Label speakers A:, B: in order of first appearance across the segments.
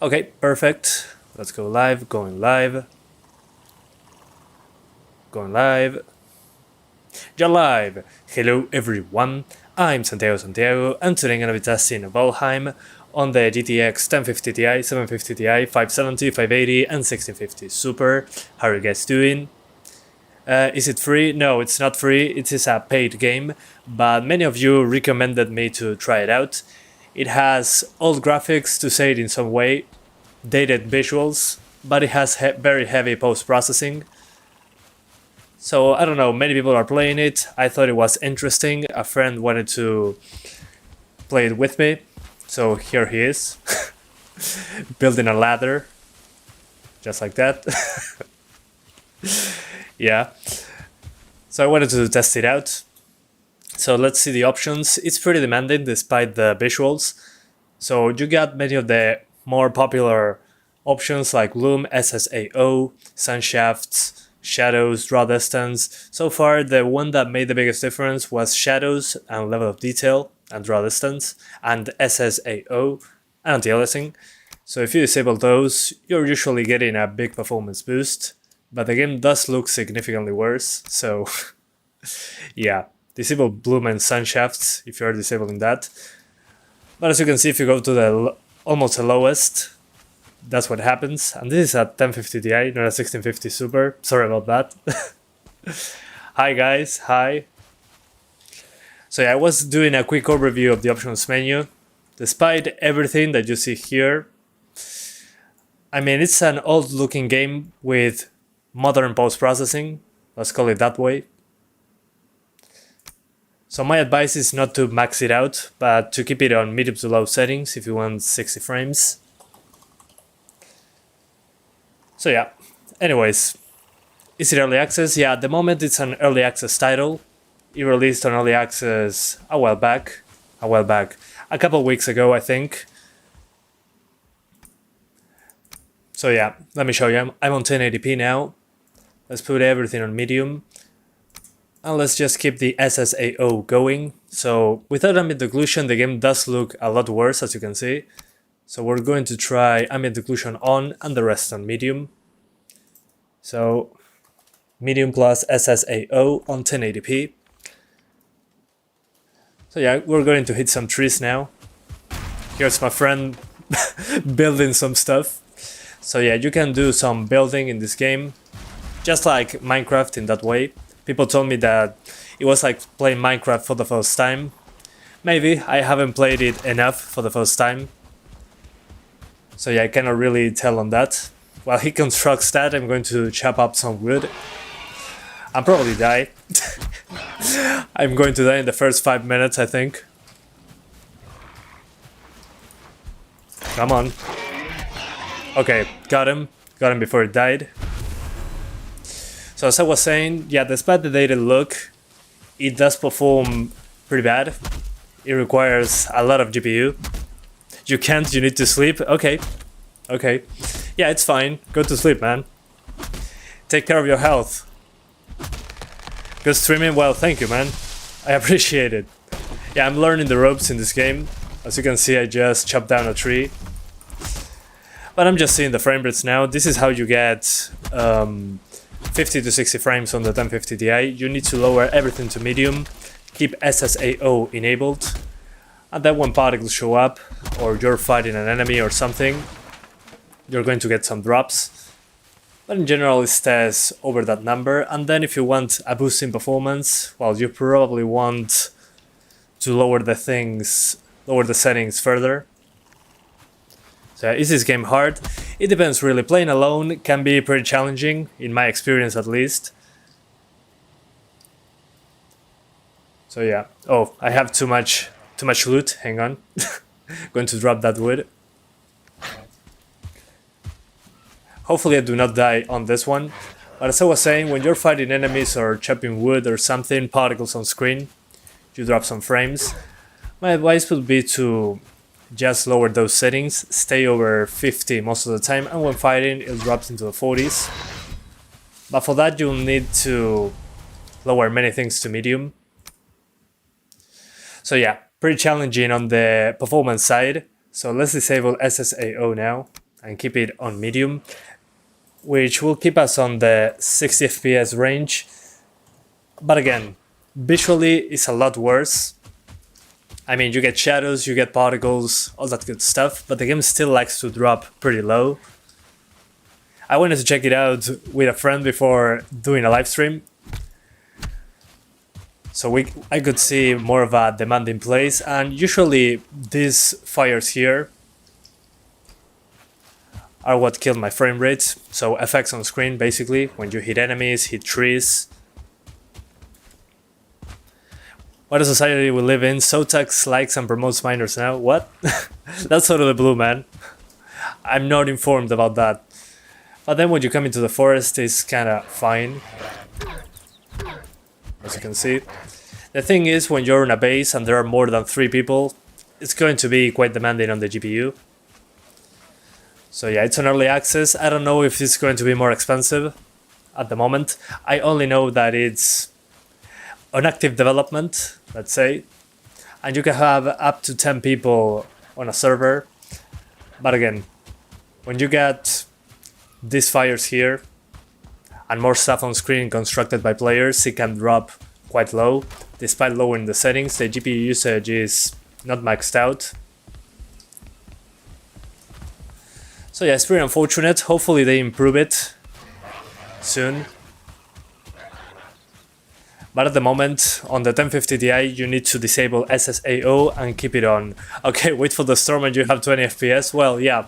A: Okay, perfect. Let's go live, going live. Going live. You're live! Hello everyone, I'm Santiago, and today I'm gonna be testing Valheim on the GTX 1050 Ti, 750 Ti, 570, 580 and 1650 Super. How are you guys doing? Is it free? No, it's not free, it is a paid game, but many of you recommended me to try it out. It has old graphics, to say it in some way, dated visuals, but it has very heavy post-processing. So I don't know, many people are playing it. I thought it was interesting. A friend wanted to play it with me, so here he is, building a ladder, just like that. Yeah, so I wanted to test it out. So let's see the options. It's pretty demanding despite the visuals. So you got many of the more popular options like Loom, SSAO, Sun Shafts, Shadows, Draw Distance. So far the one that made the biggest difference was Shadows and Level of Detail and Draw Distance, and SSAO and Anti-aliasing. So if you disable those, you're usually getting a big performance boost, but the game does look significantly worse, so yeah, disable Bloom and Sun Shafts if you're disabling that. But as you can see, if you go to the almost the lowest, that's what happens. And this is a 1050 Ti, not a 1650 Super. Sorry about that. Hi guys, hi. So yeah, I was doing a quick overview of the options menu. Despite everything that you see here, I mean, it's an old looking game with modern post-processing, let's call it that way. So my advice is not to max it out, but to keep it on medium to low settings if you want 60 frames. So yeah, anyways, is it early access? Yeah, at the moment it's an early access title. It released on early access a while back, a couple weeks ago I think. So yeah, let me show you, I'm on 1080p now. Let's put everything on medium. And let's just keep the SSAO going. So without ambient occlusion, the game does look a lot worse, as you can see. So we're going to try ambient occlusion on and the rest on medium. So medium plus SSAO on 1080p. So yeah, we're going to hit some trees now. Here's my friend building some stuff. So yeah, you can do some building in this game, just like Minecraft in that way. People told me that it was like playing Minecraft for the first time. Maybe, I haven't played it enough for the first time. So yeah, I cannot really tell on that. While he constructs that, I'm going to chop up some wood. I'll probably die. I'm going to die in the first 5 minutes, I think. Come on. Okay, got him. Got him before he died. So as I was saying, yeah, despite the dated look, it does perform pretty bad. It requires a lot of GPU. You can't, you need to sleep. Okay. Okay. Yeah, it's fine. Go to sleep, man. Take care of your health. Good streaming. Well, thank you, man. I appreciate it. Yeah, I'm learning the ropes in this game. As you can see, I just chopped down a tree. But I'm just seeing the frame rates now. This is how you get 50 to 60 frames on the 1050 Ti. You need to lower everything to medium, keep SSAO enabled, and then when particles show up, or you're fighting an enemy or something, you're going to get some drops. But in general it stays over that number, and then if you want a boost in performance, well, you probably want to lower the settings further. So is this game hard? It depends really. Playing alone can be pretty challenging, in my experience at least. So yeah. Oh, I have too much loot. Hang on. Going to drop that wood. Hopefully I do not die on this one. But as I was saying, when you're fighting enemies or chopping wood or something, particles on screen, you drop some frames. My advice would be to just lower those settings, stay over 50 most of the time, and when fighting it drops into the 40s. But for that you'll need to lower many things to medium. So yeah, pretty challenging on the performance side. So let's disable SSAO now. and keep it on medium, which will keep us on the 60 FPS range. But again, visually it's a lot worse. I mean, you get shadows, you get particles, all that good stuff, but the game still likes to drop pretty low. I wanted to check it out with a friend before doing a live stream, so I could see more of a demanding place, and usually these fires here are what killed my frame rate. So effects on screen, basically, when you hit enemies, hit trees. What a society we live in. ZOTAC likes and promotes minors now. What? That's out of the blue, man. I'm not informed about that. But then when you come into the forest, it's kinda fine, as you can see. The thing is, when you're in a base and there are more than 3 people, it's going to be quite demanding on the GPU. So yeah, it's an early access. I don't know if it's going to be more expensive at the moment. I only know that it's on active development, let's say, and you can have up to 10 people on a server. But again, when you get these fires here and more stuff on screen constructed by players, it can drop quite low. Despite lowering the settings, the GPU usage is not maxed out. So yeah, it's pretty unfortunate. Hopefully they improve it soon. But at the moment, on the 1050 Ti, you need to disable SSAO and keep it on. Okay, wait for the storm and you have 20 FPS. Well, yeah.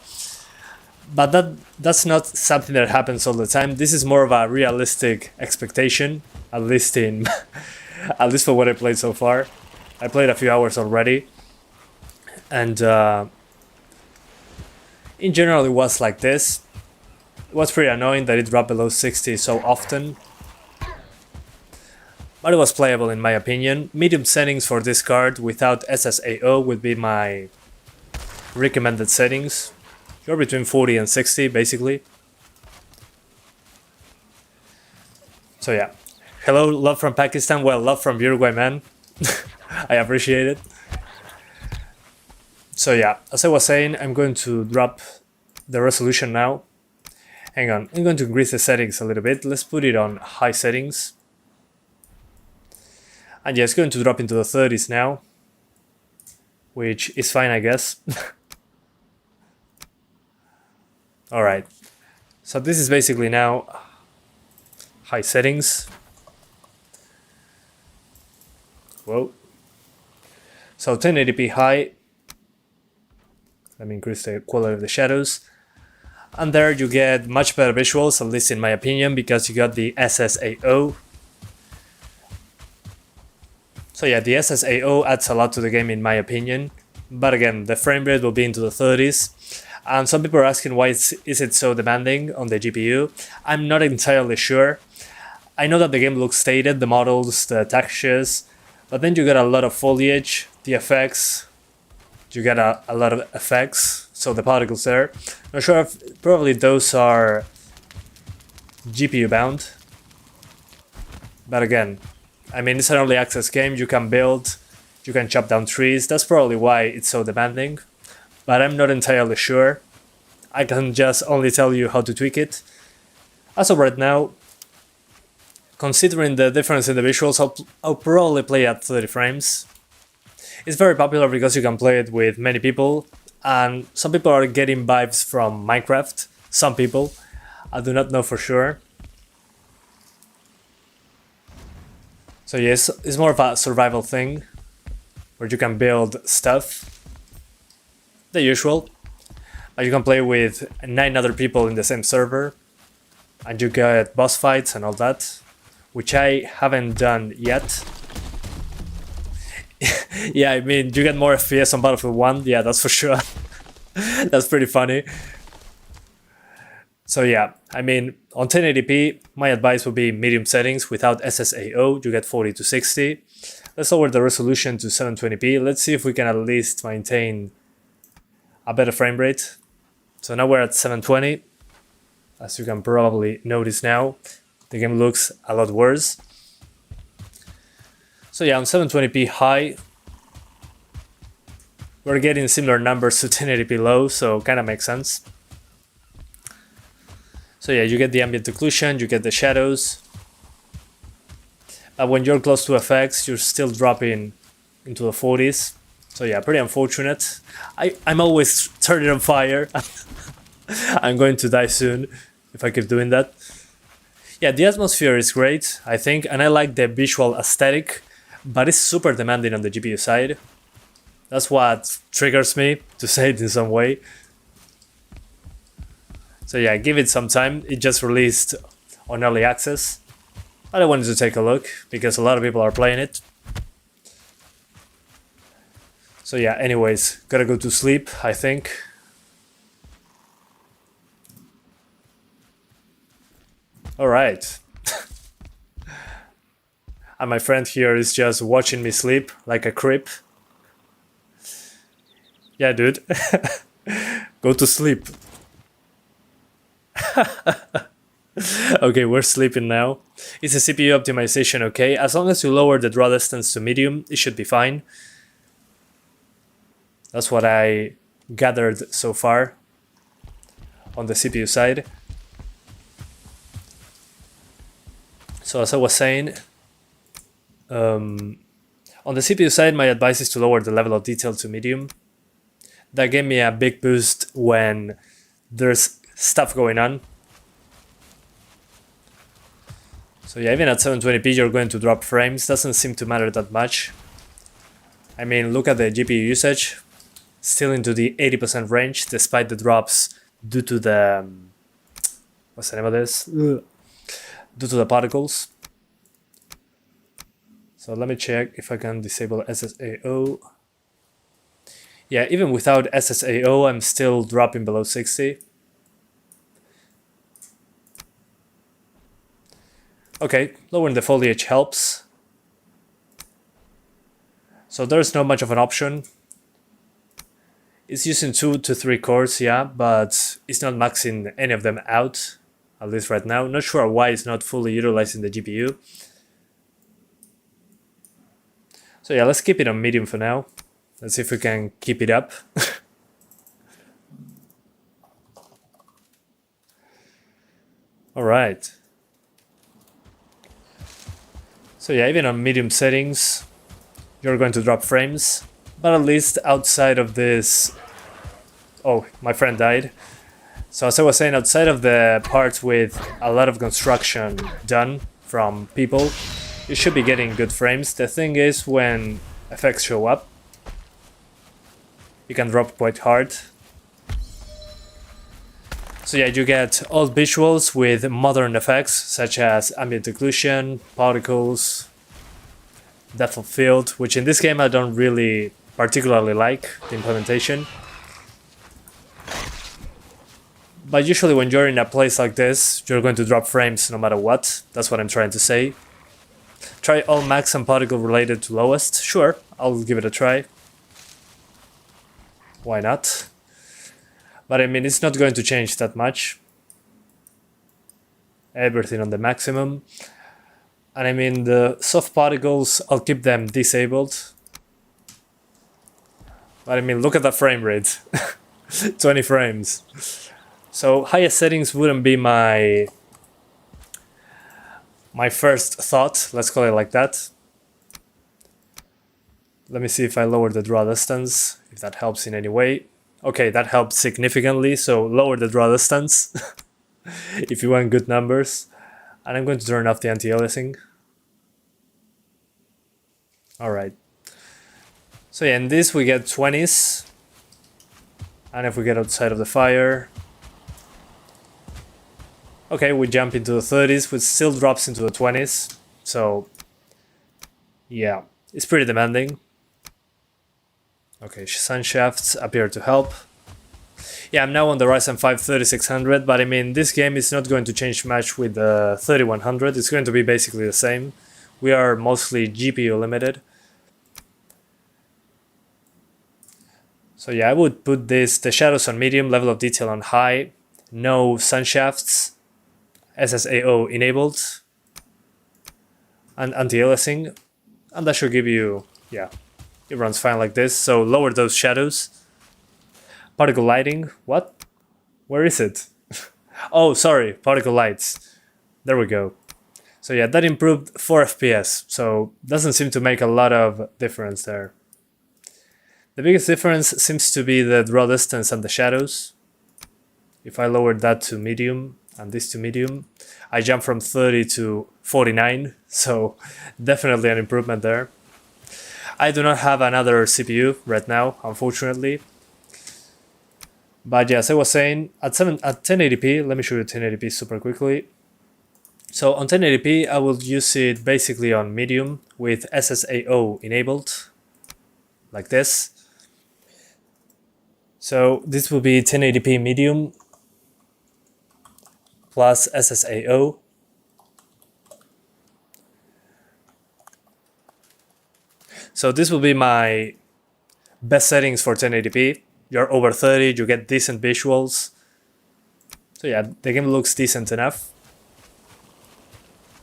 A: But that's not something that happens all the time. This is more of a realistic expectation, at least for what I played so far. I played a few hours already, and in general it was like this. It was pretty annoying that it dropped below 60 so often, but it was playable in my opinion. Medium settings for this card without SSAO would be my recommended settings. You're between 40 and 60 basically. So yeah. Hello, love from Pakistan. Well, love from Uruguay, man. I appreciate it. So yeah, as I was saying, I'm going to drop the resolution now. Hang on, I'm going to increase the settings a little bit. Let's put it on high settings. And yeah, it's going to drop into the 30s now, which is fine, I guess. Alright, so this is basically now high settings. Whoa. So 1080p high. Let me increase the quality of the shadows. And there you get much better visuals, at least in my opinion, because you got the SSAO. So yeah, the SSAO adds a lot to the game in my opinion. But again, the frame rate will be into the 30s. And some people are asking why is it so demanding on the GPU. I'm not entirely sure. I know that the game looks dated, the models, the textures, but then you get a lot of foliage, the effects, you get a lot of effects, so the particles there. Not sure if probably those are GPU bound. But again, I mean, it's an early access game, you can build, you can chop down trees, that's probably why it's so demanding. But I'm not entirely sure. I can just only tell you how to tweak it. As of right now, considering the difference in the visuals, I'll probably play at 30 frames. It's very popular because you can play it with many people, and some people are getting vibes from Minecraft. Some people. I do not know for sure. So yes, it's more of a survival thing, where you can build stuff. The usual. You can play with 9 other people in the same server, and you get boss fights and all that, which I haven't done yet. Yeah, I mean, you get more FPS on Battlefield 1, yeah, that's for sure. That's pretty funny. So yeah, I mean, on 1080p, my advice would be medium settings without SSAO, you get 40 to 60. Let's lower the resolution to 720p, let's see if we can at least maintain a better frame rate. So now we're at 720. As you can probably notice now, the game looks a lot worse. So yeah, on 720p high, we're getting similar numbers to 1080p low, so kind of makes sense. So yeah, you get the ambient occlusion, you get the shadows. But when you're close to FX, you're still dropping into the 40s. So yeah, pretty unfortunate. I'm always turning on fire. I'm going to die soon if I keep doing that. Yeah, the atmosphere is great, I think, and I like the visual aesthetic, but it's super demanding on the GPU side. That's what triggers me, to say it in some way. So yeah, give it some time. It just released on early access. I wanted to take a look, because a lot of people are playing it. So yeah, anyways, gotta go to sleep, I think. Alright. And my friend here is just watching me sleep like a creep. Yeah, dude. Go to sleep. Okay, we're sleeping now. Is the CPU optimization okay? As long as you lower the draw distance to medium, it should be fine. That's what I gathered so far on the CPU side. So as I was saying, on the CPU side, my advice is to lower the level of detail to medium. That gave me a big boost when there's stuff going on. So yeah, even at 720p you're going to drop frames, doesn't seem to matter that much. I mean, look at the GPU usage, still into the 80% range despite the drops due to the... what's the name of this? Due to the particles. So let me check if I can disable SSAO. Yeah, even without SSAO I'm still dropping below 60. Okay, lowering the foliage helps. So there's not much of an option. It's using 2 to 3 cores, yeah, but it's not maxing any of them out, at least right now. Not sure why it's not fully utilizing the GPU. So yeah, let's keep it on medium for now. Let's see if we can keep it up. Alright. So yeah, even on medium settings, you're going to drop frames. But at least outside of this... Oh, my friend died. So as I was saying, outside of the parts with a lot of construction done from people, you should be getting good frames. The thing is, when effects show up, you can drop quite hard. So yeah, you get old visuals with modern effects, such as ambient occlusion, particles, depth of field, which in this game I don't really particularly like the implementation. But usually when you're in a place like this, you're going to drop frames no matter what. That's what I'm trying to say. Try all max and particle related to lowest. Sure, I'll give it a try. Why not? But I mean, it's not going to change that much. Everything on the maximum. And I mean, the soft particles, I'll keep them disabled. But I mean, look at that frame rate. 20 frames. So highest settings wouldn't be my first thought, let's call it like that. Let me see if I lower the draw distance, if that helps in any way. Okay, that helped significantly, so lower the draw distance if you want good numbers. And I'm going to turn off the anti-aliasing. Alright. So yeah, in this we get 20s. And if we get outside of the fire... Okay, we jump into the 30s, which still drops into the 20s. So, yeah, it's pretty demanding. Okay, sun shafts appear to help. Yeah, I'm now on the Ryzen 5 3600, but I mean, this game is not going to change much with the 3100. It's going to be basically the same. We are mostly GPU limited. So yeah, I would put the shadows on medium, level of detail on high, no sun shafts, SSAO enabled, and anti-aliasing, and that should give you, yeah, it runs fine like this. So lower those shadows. Particle lighting, what? Where is it? Oh, sorry, particle lights. There we go. So yeah, that improved 4 FPS, so doesn't seem to make a lot of difference there. The biggest difference seems to be the draw distance and the shadows. If I lower that to medium and this to medium, I jump from 30 to 49, so definitely an improvement there. I do not have another CPU right now, unfortunately. But yeah, as I was saying, at 1080p, let me show you 1080p super quickly. So on 1080p, I will use it basically on medium with SSAO enabled, like this. So this will be 1080p medium plus SSAO. So this will be my best settings for 1080p. You're over 30, you get decent visuals. So yeah, the game looks decent enough.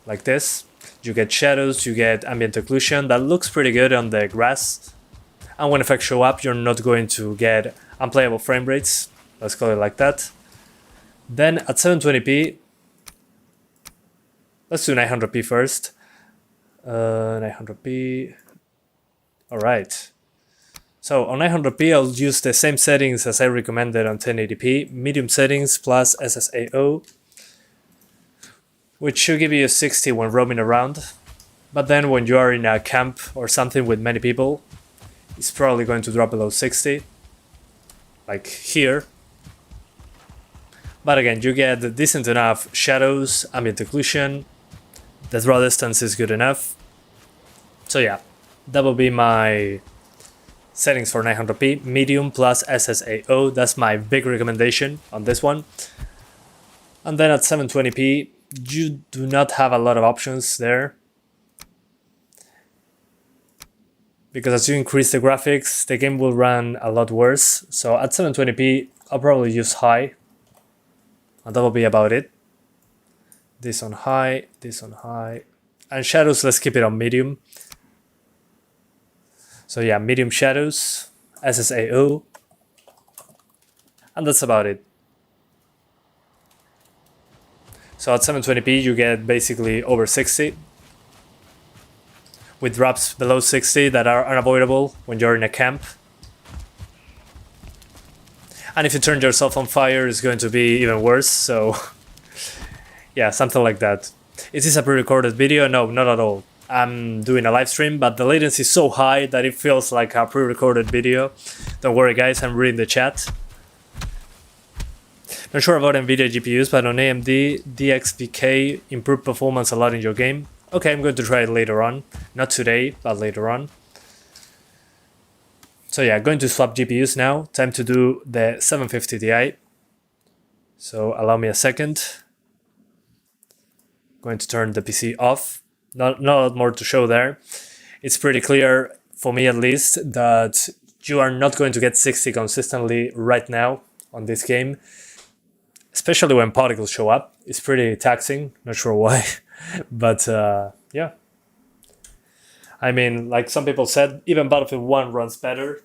A: Like this. You get shadows, you get ambient occlusion. That looks pretty good on the grass. And when effects show up, you're not going to get unplayable frame rates. Let's call it like that. Then at 720p, let's do 900p first. 900p. Alright. So on 900p, I'll use the same settings as I recommended on 1080p. Medium settings plus SSAO, which should give you a 60 when roaming around. But then when you are in a camp or something with many people, it's probably going to drop below 60. Like here. But again, you get decent enough shadows, ambient occlusion. The draw distance is good enough. So yeah, that will be my settings for 900p, medium plus SSAO. That's my big recommendation on this one. And then at 720p, you do not have a lot of options there. Because as you increase the graphics, the game will run a lot worse. So at 720p, I'll probably use high. And that will be about it. This on high, this on high. And shadows, let's keep it on medium. So yeah, medium shadows, SSAO. And that's about it. So at 720p, you get basically over 60. With drops below 60 that are unavoidable when you're in a camp. And if you turn yourself on fire, it's going to be even worse, so yeah, something like that. Is this a pre-recorded video? No, not at all. I'm doing a live stream, but the latency is so high that it feels like a pre-recorded video. Don't worry guys, I'm reading the chat. Not sure about NVIDIA GPUs, but on AMD, DXVK improved performance a lot in your game. Okay, I'm going to try it later on. Not today, but later on. So yeah, going to swap GPUs now. Time to do the 750 Ti. So allow me a second. Going to turn the PC off. Not a lot more to show there. It's pretty clear, for me at least, that you are not going to get 60 consistently right now on this game. Especially when particles show up. It's pretty taxing, not sure why. But yeah. I mean, like some people said, even Battlefield 1 runs better.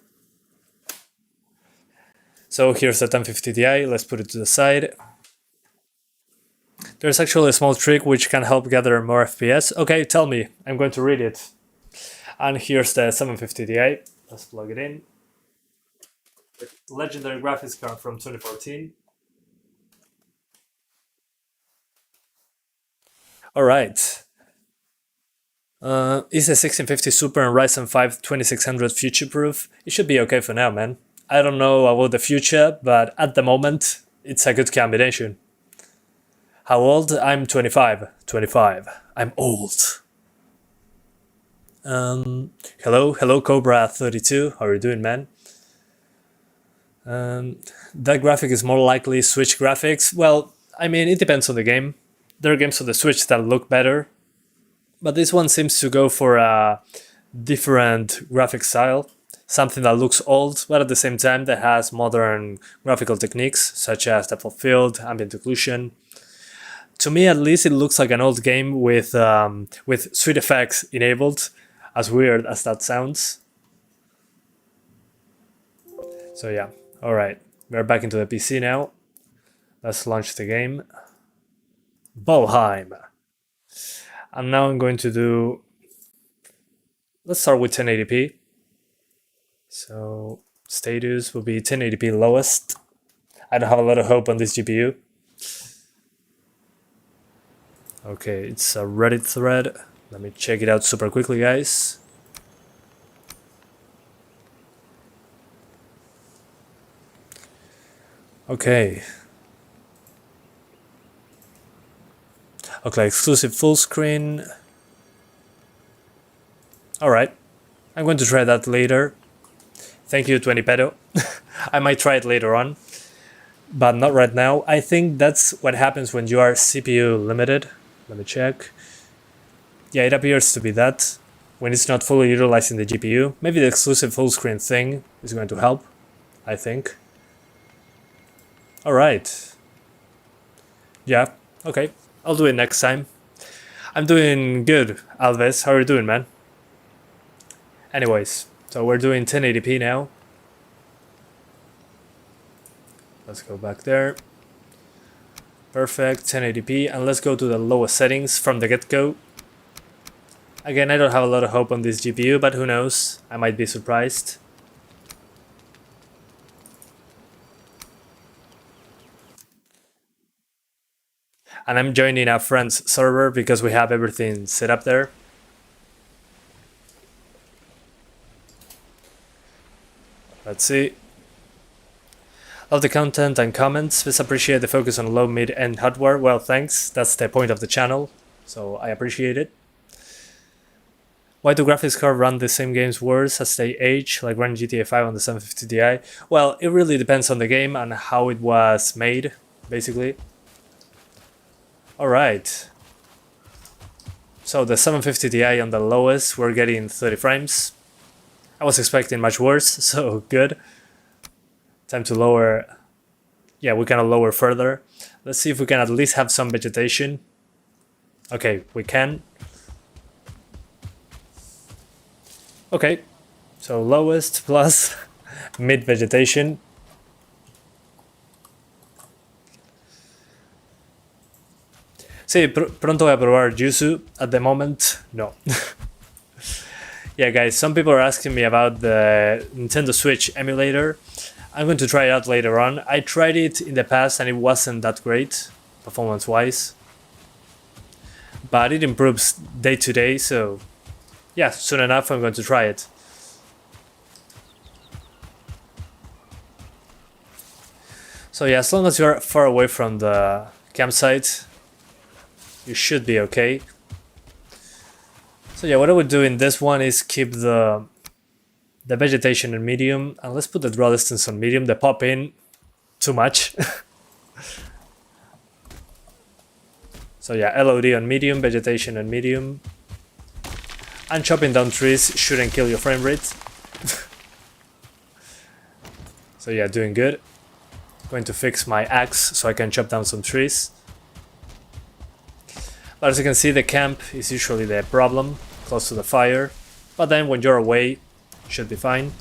A: So here's the 1050 Ti, let's put it to the side. There's actually a small trick which can help gather more FPS. Okay, tell me, I'm going to read it. And here's the 750 Ti, let's plug it in. Legendary graphics card from 2014. Alright. Is the 1650 Super and Ryzen 5 2600 future-proof? It should be okay for now, man. I don't know about the future, but at the moment, it's a good combination. How old? I'm 25. 25. I'm old. Hello Cobra32. How are you doing, man? That graphic is more likely Switch graphics. Well, I mean, it depends on the game. There are games on the Switch that look better, but this one seems to go for a different graphic style. Something that looks old, but at the same time that has modern graphical techniques, such as depth of field, ambient occlusion. To me, at least, it looks like an old game with sweet effects enabled, as weird as that sounds. So yeah, alright, we're back into the PC now. Let's launch the game. Valheim. And now I'm going to do... Let's start with 1080p. So status will be 1080p lowest. I don't have a lot of hope on this GPU. Okay, it's a Reddit thread. Let me check it out super quickly, guys. Okay. Okay, exclusive full screen. Alright. I'm going to try that later. Thank you, 20 pedo. I might try it later on, but not right now. I think that's what happens when you are CPU limited. Let me check. Yeah, it appears to be that. When it's not fully utilizing the GPU. Maybe the exclusive full screen thing is going to help, I think. Alright. Yeah, okay. I'll do it next time. I'm doing good, Alves. How are you doing, man? Anyways, so we're doing 1080p now. Let's go back there. Perfect, 1080p. And let's go to the lowest settings from the get-go. Again, I don't have a lot of hope on this GPU, but who knows? I might be surprised. And I'm joining a friend's server because we have everything set up there. Let's see. Love the content and comments. Please appreciate the focus on low, mid, and hardware. Well, thanks. That's the point of the channel, so I appreciate it. Why do graphics cards run the same games worse as they age, like running GTA 5 on the 750 Ti? Well, it really depends on the game and how it was made, basically. Alright. So the 750 Ti on the lowest, we're getting 30 frames. I was expecting much worse, so good. Time to lower. Yeah, we can lower further. Let's see if we can at least have some vegetation. Okay, we can. Okay, so lowest plus mid vegetation. Sí, pronto voy a probar Yuzu. At the moment, no. Yeah, guys, some people are asking me about the Nintendo Switch emulator. I'm going to try it out later on. I tried it in the past and it wasn't that great, performance-wise. But it improves day to day, so yeah, soon enough I'm going to try it. So yeah, as long as you're far away from the campsite, you should be okay. So yeah, what I would do in this one is keep the vegetation in medium, and let's put the draw distance on medium. The pop in too much. So yeah, LOD on medium, vegetation on medium. And chopping down trees shouldn't kill your frame rate. So yeah, doing good. Going to fix my axe so I can chop down some trees. But as you can see, the camp is usually the problem, close to the fire. But then when you're away, should be fine.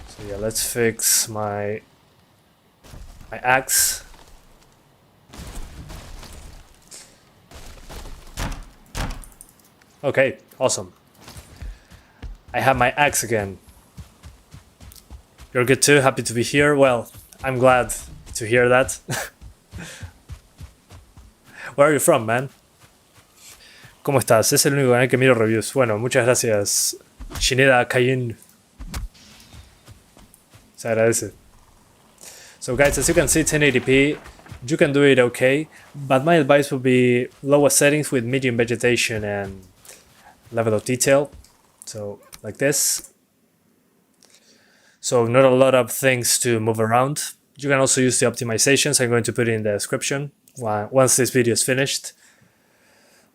A: So yeah, let's fix my axe. Okay, awesome. I have my axe again. You're good too, happy to be here. Well, I'm glad to hear that. Where are you from, man? ¿Cómo estás? Es el único canal que miro reviews. Bueno, muchas gracias, Shineda Kayin. Se agradece. So guys, as you can see, 1080p, you can do it okay, but my advice would be lower settings with medium vegetation and level of detail. So like this. So not a lot of things to move around. You can also use the optimizations I'm going to put in the description once this video is finished.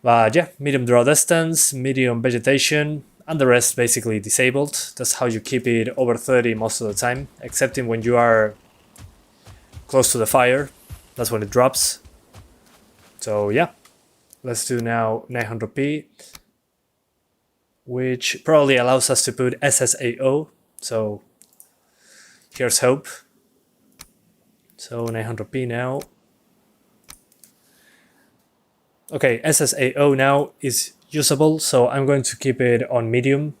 A: But yeah, medium draw distance, medium vegetation, and the rest basically disabled. That's how you keep it over 30 most of the time, excepting when you are close to the fire. That's when it drops. So yeah, let's do now 900p, which probably allows us to put SSAO. So here's hope. So 900p now. Okay, SSAO now is usable, so I'm going to keep it on medium.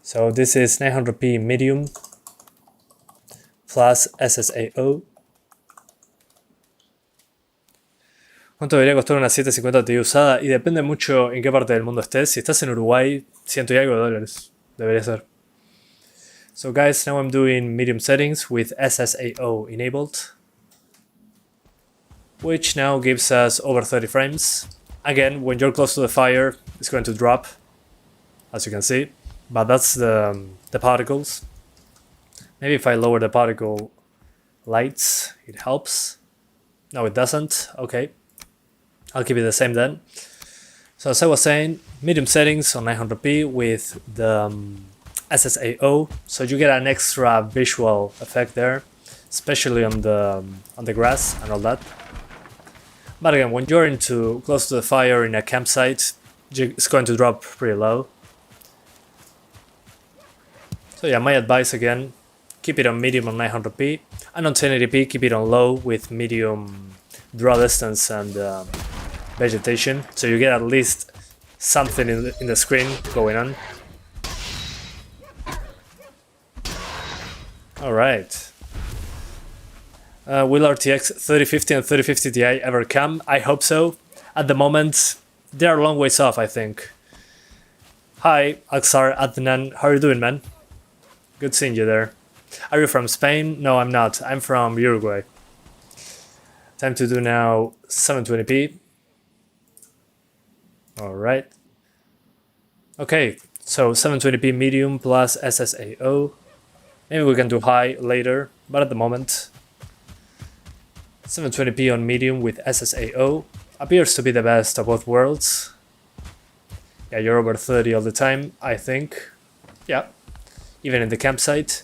A: So this is 900p medium plus SSAO. ¿Cuánto debería costar una 750 Ti usada? Y depende mucho en qué parte del mundo estés. Si estás en Uruguay, $100 y algo debería ser. So guys, now I'm doing medium settings with SSAO enabled, which now gives us over 30 frames. Again, when you're close to the fire, it's going to drop, as you can see, but that's the particles. Maybe if I lower the particle lights, it helps. No, it doesn't. Okay, I'll keep it the same then. So as I was saying, medium settings on 900p with the SSAO, so you get an extra visual effect there, especially on the grass and all that. But again, when you're close to the fire in a campsite, it's going to drop pretty low. So yeah, my advice again, keep it on medium on 900p, and on 1080p keep it on low with medium draw distance and vegetation, so you get at least something in the screen going on. Alright. Will RTX 3050 and 3050 Ti ever come? I hope so. At the moment, they are a long ways off, I think. Hi, Aksar Adnan, how are you doing, man? Good seeing you there. Are you from Spain? No, I'm not. I'm from Uruguay. Time to do now 720p. Alright. Okay, so 720p medium plus SSAO. Maybe we can do high later, but at the moment 720p on medium with SSAO appears to be the best of both worlds. Yeah, you're over 30 all the time, I think. Yeah, even in the campsite.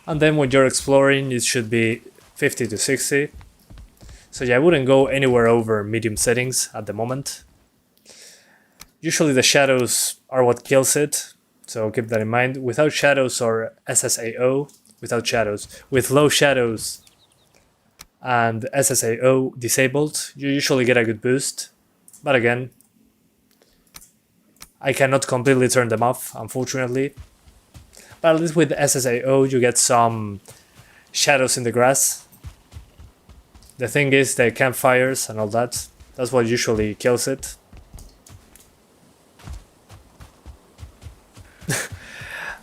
A: And then when you're exploring, it should be 50 to 60. So yeah, I wouldn't go anywhere over medium settings at the moment. Usually the shadows are what kills it, so keep that in mind. Without shadows or SSAO, with low shadows and SSAO disabled, you usually get a good boost. But again, I cannot completely turn them off, unfortunately. But at least with SSAO, you get some shadows in the grass. The thing is, the campfires and all that, that's what usually kills it.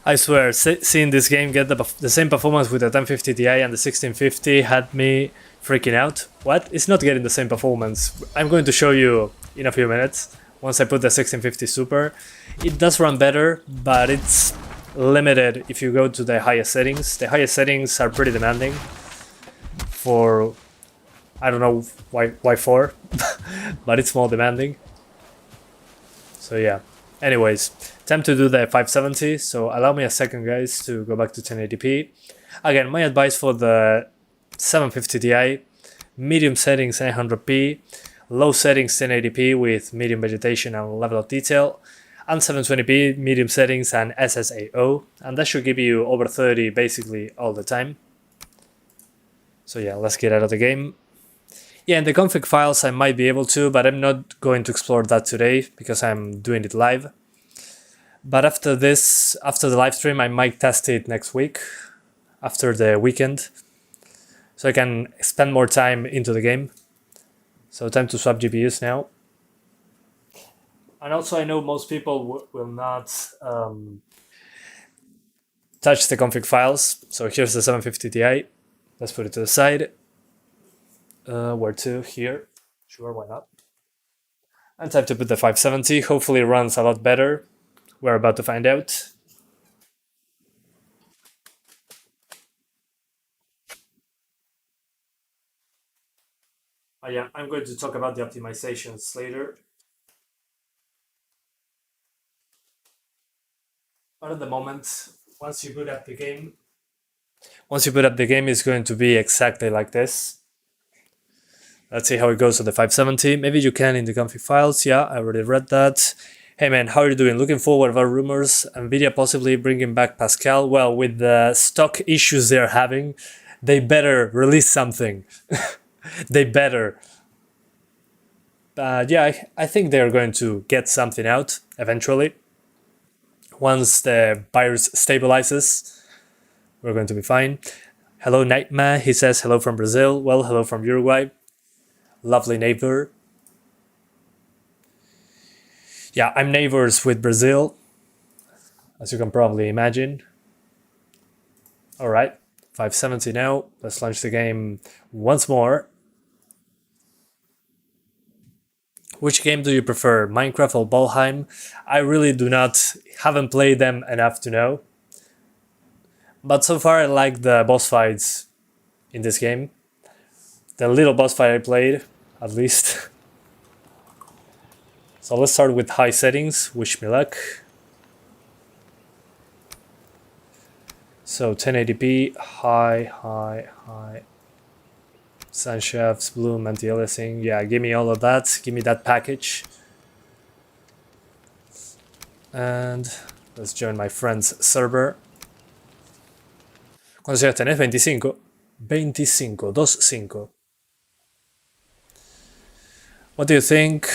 A: I swear, seeing this game get the same performance with the 1050 Ti and the 1650 had me freaking out. What? It's not getting the same performance. I'm going to show you in a few minutes, once I put the 1650 Super. It does run better, but it's limited if you go to the highest settings. The highest settings are pretty demanding for, I don't know why for, but it's more demanding. So yeah. Anyways, time to do the 570, so allow me a second, guys, to go back to 1080p. Again, my advice for the 750 Ti, medium settings 900p, low settings 1080p with medium vegetation and level of detail, and 720p, medium settings and SSAO, and that should give you over 30 basically all the time. So yeah, let's get out of the game. Yeah, in the config files I might be able to, but I'm not going to explore that today because I'm doing it live. But after this, after the live stream, I might test it next week, after the weekend, so I can spend more time into the game. So time to swap GPUs now. And also I know most people will not touch the config files. So here's the 750 Ti. Let's put it to the side. Where to? Here. Sure, why not? And time to put the 570. Hopefully it runs a lot better. We're about to find out. Oh yeah, I'm going to talk about the optimizations later. But at the moment, once you boot up the game, it's going to be exactly like this. Let's see how it goes on the 570. Maybe you can in the config files. Yeah, I already read that. Hey man, how are you doing? Looking forward about rumors, Nvidia possibly bringing back Pascal. Well, with the stock issues they're having, They better release something. They better. But yeah, I think they're going to get something out eventually. Once the virus stabilizes, we're going to be fine. Hello Nightmare, he says hello from Brazil. Well, hello from Uruguay. Lovely neighbor. Yeah, I'm neighbors with Brazil, as you can probably imagine. Alright, 570 now. Let's launch the game once more. Which game do you prefer, Minecraft or Valheim? I really haven't played them enough to know. But so far I like the boss fights in this game. The little boss fight I played, at least. So let's start with high settings, wish me luck. So 1080p, high. Sunshafts, bloom, anti-aliasing. Yeah, give me all of that. Give me that package. And let's join my friend's server. ¿Cuántos años tenés? 25. 25. What do you think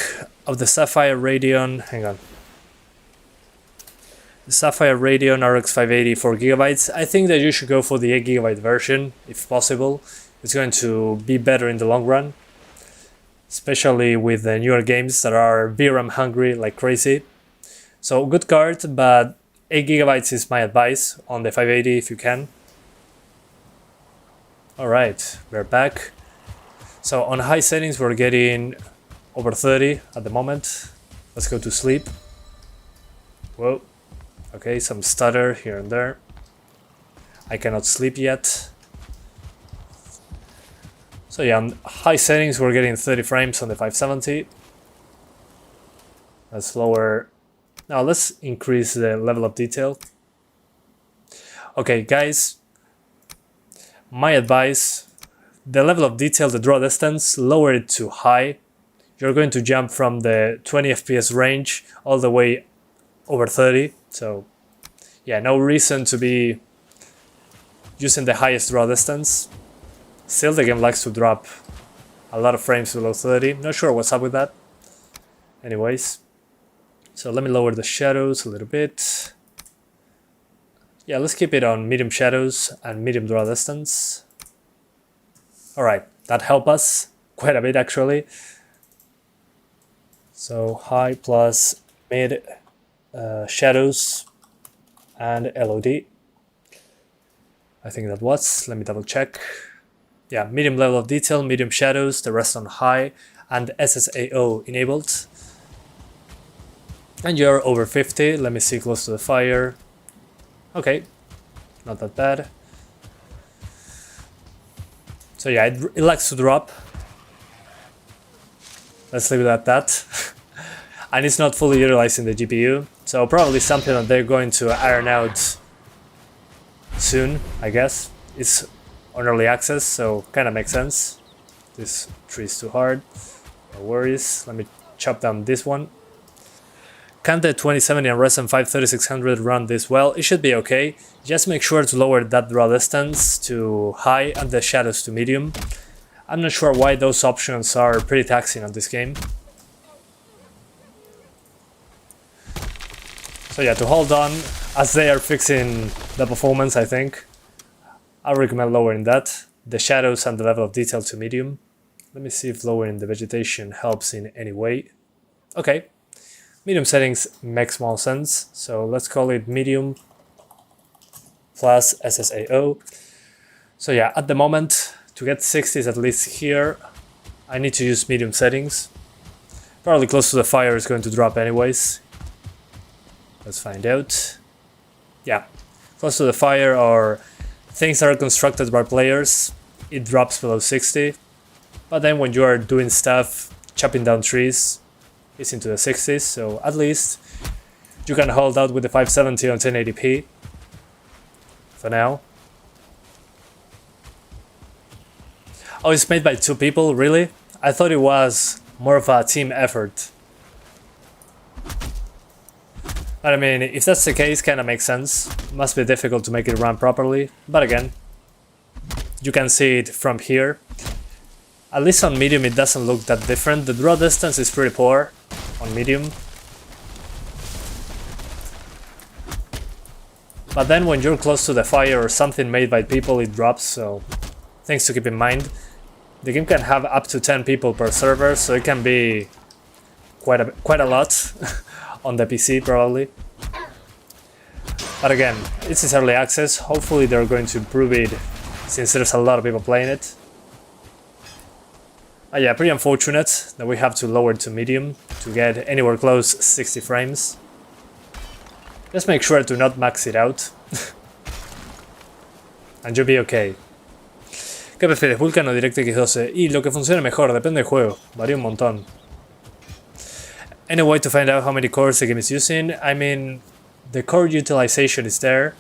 A: of the Sapphire Radeon? Hang on. The Sapphire Radeon RX 580 4GB. I think that you should go for the 8GB version, if possible. It's going to be better in the long run, especially with the newer games that are VRAM hungry like crazy. So good card, but 8GB is my advice on the 580 if you can. Alright, we're back. So on high settings we're getting over 30 at the moment. Let's go to sleep. Whoa. Okay, some stutter here and there. I cannot sleep yet. So yeah, on high settings we're getting 30 frames on the 570. Let's lower. Now let's increase the level of detail. Okay guys, my advice, the level of detail, the draw distance, lower it to high. You're going to jump from the 20 FPS range all the way over 30. So yeah, no reason to be using the highest draw distance. Still, the game likes to drop a lot of frames below 30. Not sure what's up with that. Anyways, so let me lower the shadows a little bit. Yeah, let's keep it on medium shadows and medium draw distance. Alright, that helped us quite a bit actually. So high plus mid shadows and LOD. I think that was. Let me double check. Yeah, medium level of detail, medium shadows, the rest on high, and SSAO enabled. And you're over 50. Let me see close to the fire. Okay, not that bad. So yeah, it likes to drop. Let's leave it at that. And it's not fully utilizing the GPU, so probably something that they're going to iron out soon, I guess. It's on early access, so kind of makes sense. This tree is too hard. No worries. Let me chop down this one. Can the 2070 and Ryzen 5 3600 run this well? It should be okay. Just make sure to lower that draw distance to high and the shadows to medium. I'm not sure why those options are pretty taxing on this game. So yeah, to hold on, as they are fixing the performance, I think, I recommend lowering that. The shadows and the level of detail to medium. Let me see if lowering the vegetation helps in any way. Okay, medium settings makes more sense, so let's call it medium plus SSAO. So yeah, at the moment, to get 60s at least here, I need to use medium settings. Probably close to the fire is going to drop anyways. Let's find out. Yeah, close to the fire or things that are constructed by players, it drops below 60. But then when you are doing stuff, chopping down trees, it's into the 60s. So at least you can hold out with the 570 on 1080p for now. Oh, it's made by 2 people, really? I thought it was more of a team effort. But I mean, if that's the case, kinda makes sense. Must be difficult to make it run properly, but again, you can see it from here. At least on medium it doesn't look that different. The draw distance is pretty poor on medium. But then when you're close to the fire or something made by people, it drops, so things to keep in mind. The game can have up to 10 people per server, so it can be quite a lot on the PC probably. But again, this is early access. Hopefully they're going to improve it since there's a lot of people playing it. Yeah, pretty unfortunate that we have to lower it to medium to get anywhere close 60 frames. Just make sure to not max it out. And you'll be okay. ¿Qué prefieres, Vulkan o DirectX 12? Y lo que funcione mejor, depende del juego, varía un montón. Any way to find out how many cores the game is using? I mean, the core utilization is there,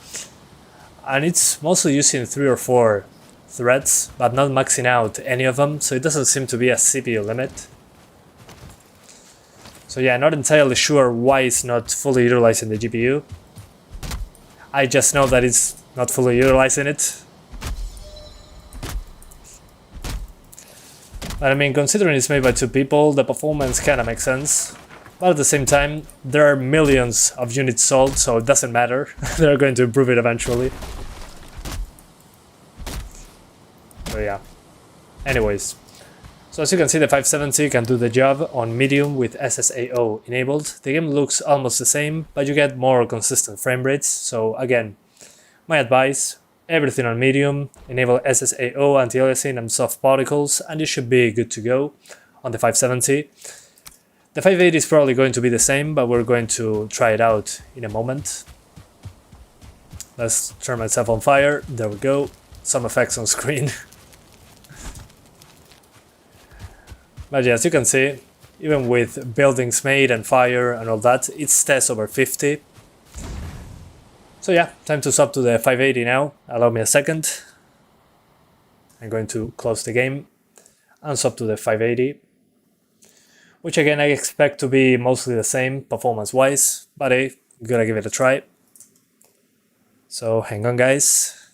A: and it's mostly using 3 or 4 threads, but not maxing out any of them, so it doesn't seem to be a CPU limit. So yeah, not entirely sure why it's not fully utilizing the GPU. I just know that it's not fully utilizing it. But I mean, considering it's made by 2 people, the performance kinda makes sense. But at the same time, there are millions of units sold, so it doesn't matter. They're going to improve it eventually. So yeah. Anyways. So as you can see, the 570 can do the job on medium with SSAO enabled. The game looks almost the same, but you get more consistent frame rates. So again, my advice, everything on medium, enable SSAO, anti-aliasing and soft particles, and you should be good to go on the 570. The 580 is probably going to be the same, but we're going to try it out in a moment. Let's turn myself on fire. There we go. Some effects on screen. But yeah, as you can see, even with buildings made and fire and all that, it's tests over 50. So yeah, time to swap to the 580 now. Allow me a second. I'm going to close the game and swap to the 580. Which again I expect to be mostly the same performance-wise, but hey, gotta give it a try. So hang on guys.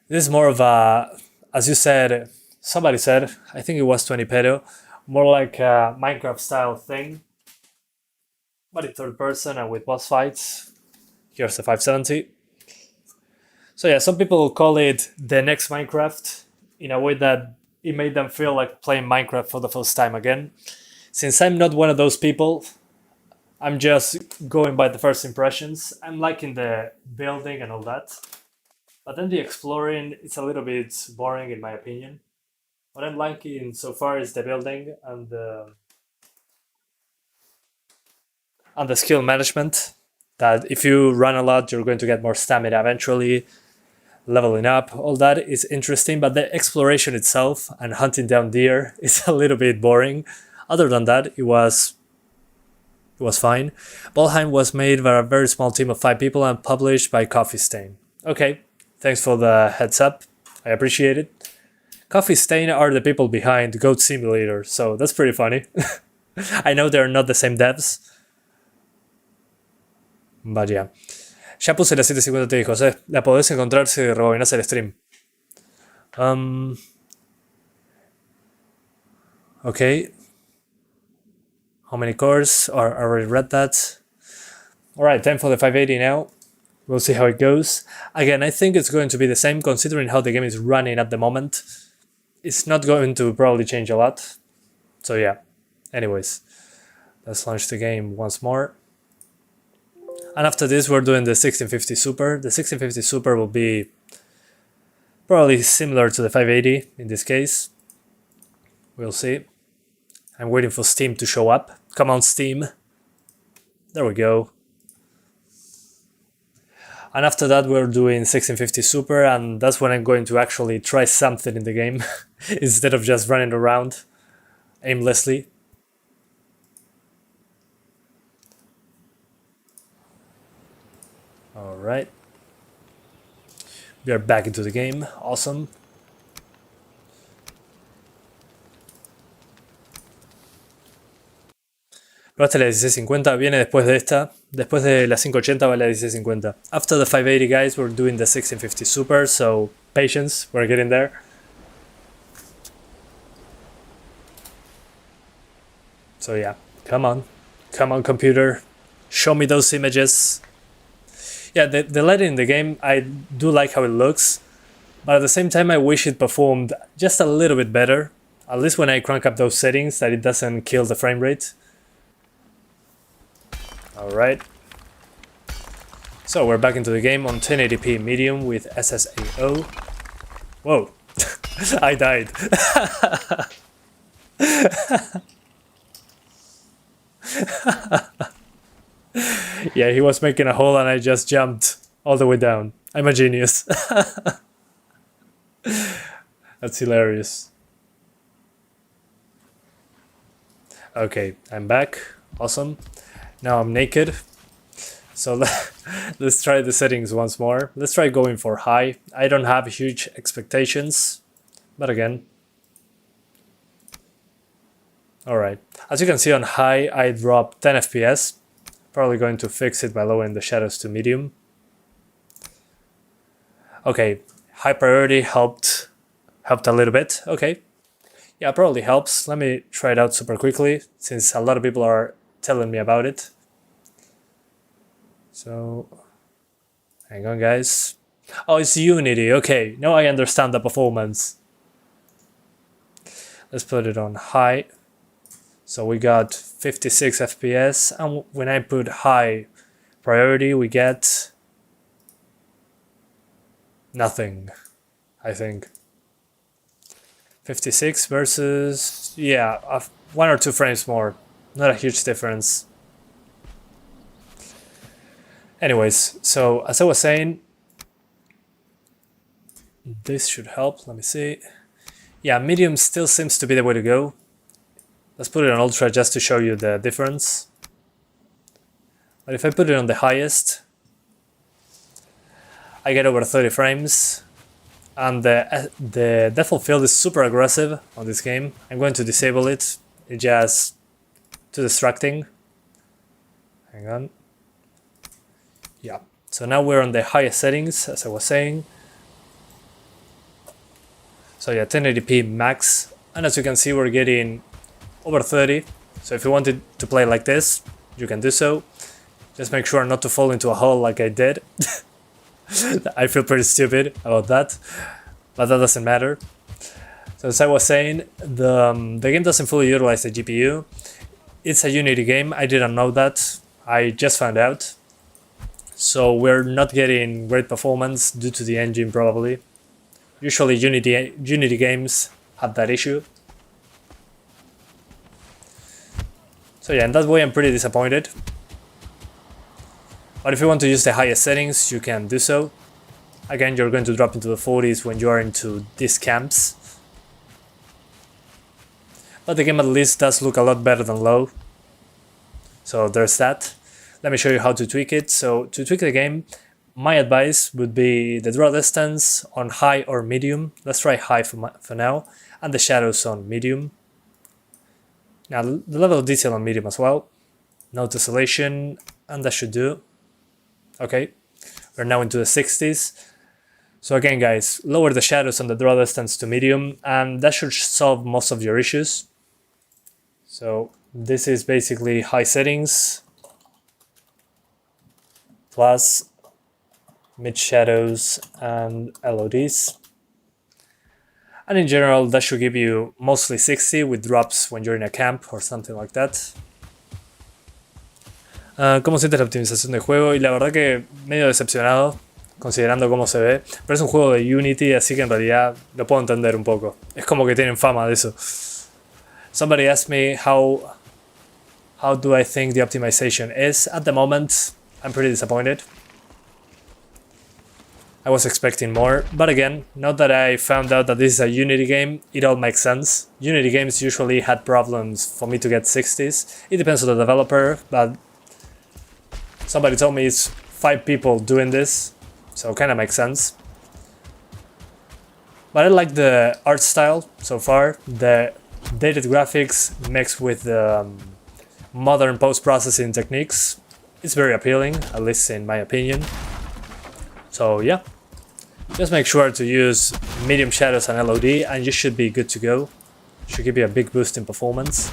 A: This is more of a, as you said, somebody said, I think it was 20 pedo, more like a Minecraft style thing, but in third person and with boss fights. Here's the 570. So yeah, some people call it the next Minecraft in a way that it made them feel like playing Minecraft for the first time again. Since I'm not one of those people, I'm just going by the first impressions. I'm liking the building and all that. But then the exploring, it's a little bit boring in my opinion. What I'm liking so far is the building and the skill management. That if you run a lot, you're going to get more stamina eventually. Leveling up, all that is interesting, but the exploration itself and hunting down deer is a little bit boring. Other than that, it was fine. Valheim was made by a very small team of 5 people and published by Coffee Stain. Okay, thanks for the heads up. I appreciate it. Coffee Stain are the people behind Goat Simulator, so that's pretty funny. I know they're not the same devs, but yeah. Ya puse la 750 te dijo, José. La podés encontrar si rebobinas el stream. Okay. How many cores? I already read that. Alright, time for the 580 now. We'll see how it goes. Again, I think it's going to be the same considering how the game is running at the moment. It's not going to probably change a lot. So yeah. Anyways. Let's launch the game once more. And after this, we're doing the 1650 Super. The 1650 Super will be probably similar to the 580 in this case. We'll see. I'm waiting for Steam to show up. Come on, Steam. There we go. And after that, we're doing 1650 Super, and that's when I'm going to actually try something in the game instead of just running around aimlessly. Alright. We are back into the game. Awesome. Pero hasta la 1650 viene después de esta. Después de la 580 va la 1650. After the 580 guys, we're doing the 1650 Super, so patience, we're getting there. So yeah, come on computer, show me those images. Yeah, the lighting in the game, I do like how it looks, but at the same time I wish it performed just a little bit better, at least when I crank up those settings, that it doesn't kill the frame rate. Alright, so we're back into the game on 1080p medium with SSAO. Whoa, I died. Yeah, he was making a hole and I just jumped all the way down. I'm a genius. That's hilarious. Okay, I'm back. Awesome. Now I'm naked. So let's try the settings once more. Let's try going for high. I don't have huge expectations, but again. Alright, as you can see on high, I dropped 10 FPS. Probably going to fix it by lowering the shadows to medium. Okay, high priority helped a little bit. Okay, yeah, probably helps. Let me try it out super quickly, since a lot of people are telling me about it. So, hang on guys. Oh, it's Unity. Okay, now I understand the performance. Let's put it on high. So we got 56 FPS, and when I put high priority, we get nothing, I think. 56 versus, yeah, 1 or 2 frames more, not a huge difference. Anyways, so as I was saying, this should help, let me see. Yeah, medium still seems to be the way to go. Let's put it on ultra just to show you the difference. But if I put it on the highest, I get over 30 frames. And the depth of field is super aggressive on this game. I'm going to disable it. It's just too distracting. Hang on. Yeah. So now we're on the highest settings, as I was saying. So yeah, 1080p max. And as you can see, we're getting over 30, so if you wanted to play like this, you can do so. Just make sure not to fall into a hole like I did. I feel pretty stupid about that, but that doesn't matter. So as I was saying, the game doesn't fully utilize the GPU. It's a Unity game, I didn't know that, I just found out. So we're not getting great performance due to the engine probably. Usually Unity games have that issue. So yeah, in that way I'm pretty disappointed. But if you want to use the highest settings, you can do so. Again, you're going to drop into the 40s when you are into these camps. But the game at least does look a lot better than low. So there's that. Let me show you how to tweak it. So to tweak the game, my advice would be the draw distance on high or medium. Let's try high for now. And the shadows on medium. Now the level of detail on medium as well. No tessellation, and that should do. Okay, we're now into the 60s. So again guys, lower the shadows and the draw distance to medium, and that should solve most of your issues. So this is basically high settings, plus mid shadows and LODs. And in general, that should give you mostly 60 with drops when you're in a camp or something like that. ¿Cómo sientes la optimización del juego? Y la verdad que medio decepcionado, considerando cómo se ve. Pero es un juego de Unity, así que en realidad lo puedo entender un poco. Es como que tienen fama de eso. Somebody asked me how do I think the optimization is. At the moment, I'm pretty disappointed. I was expecting more, but again, now that I found out that this is a Unity game, it all makes sense. Unity games usually had problems for me to get 60s. It depends on the developer, but somebody told me it's 5 people doing this, so it kind of makes sense. But I like the art style so far. The dated graphics mixed with the modern post-processing techniques it's very appealing, at least in my opinion. So yeah, just make sure to use medium shadows and LOD and you should be good to go. Should give you a big boost in performance.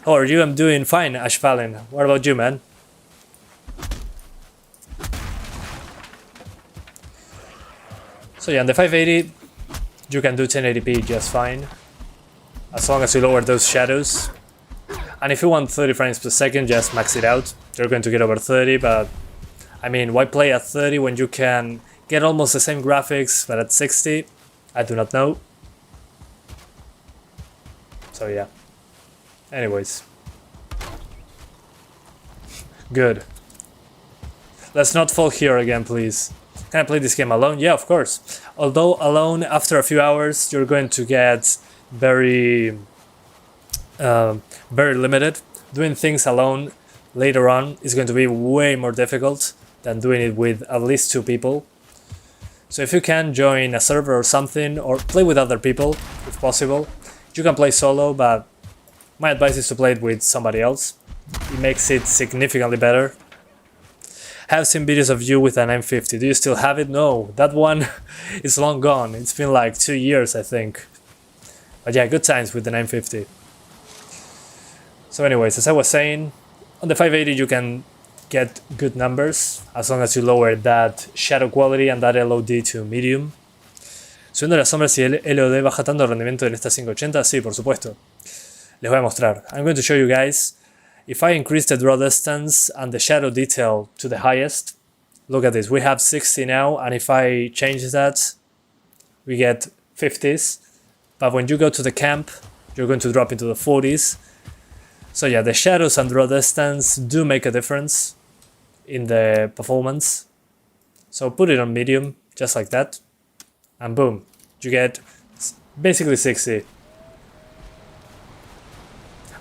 A: How are you? I'm doing fine, Ashvalin. What about you, man? So yeah, on the 580, you can do 1080p just fine, as long as you lower those shadows. And if you want 30 frames per second, just max it out. You're going to get over 30, but I mean, why play at 30 when you can get almost the same graphics, but at 60? I do not know. So yeah. Anyways. Good. Let's not fall here again, please. Can I play this game alone? Yeah, of course. Although alone, after a few hours, you're going to get very limited. Doing things alone later on is going to be way more difficult than doing it with at least 2 people. So if you can join a server or something, or play with other people, if possible. You can play solo, but my advice is to play it with somebody else. It makes it significantly better. Have seen videos of you with an M50. Do you still have it? No, that one is long gone. It's been like 2 years, I think. But yeah, good times with the 950. So anyways, as I was saying, on the 580 you can get good numbers as long as you lower that shadow quality and that LOD to medium. Subiendo las sombras y el LOD baja tanto el rendimiento en esta 580, sí, por supuesto. Les voy a mostrar. I'm going to show you guys. If I increase the draw distance and the shadow detail to the highest, look at this, we have 60 now, and if I change that, we get 50s. But when you go to the camp, you're going to drop into the 40s. So yeah, the shadows and draw distance do make a difference in the performance. So put it on medium, just like that, and boom, you get basically 60.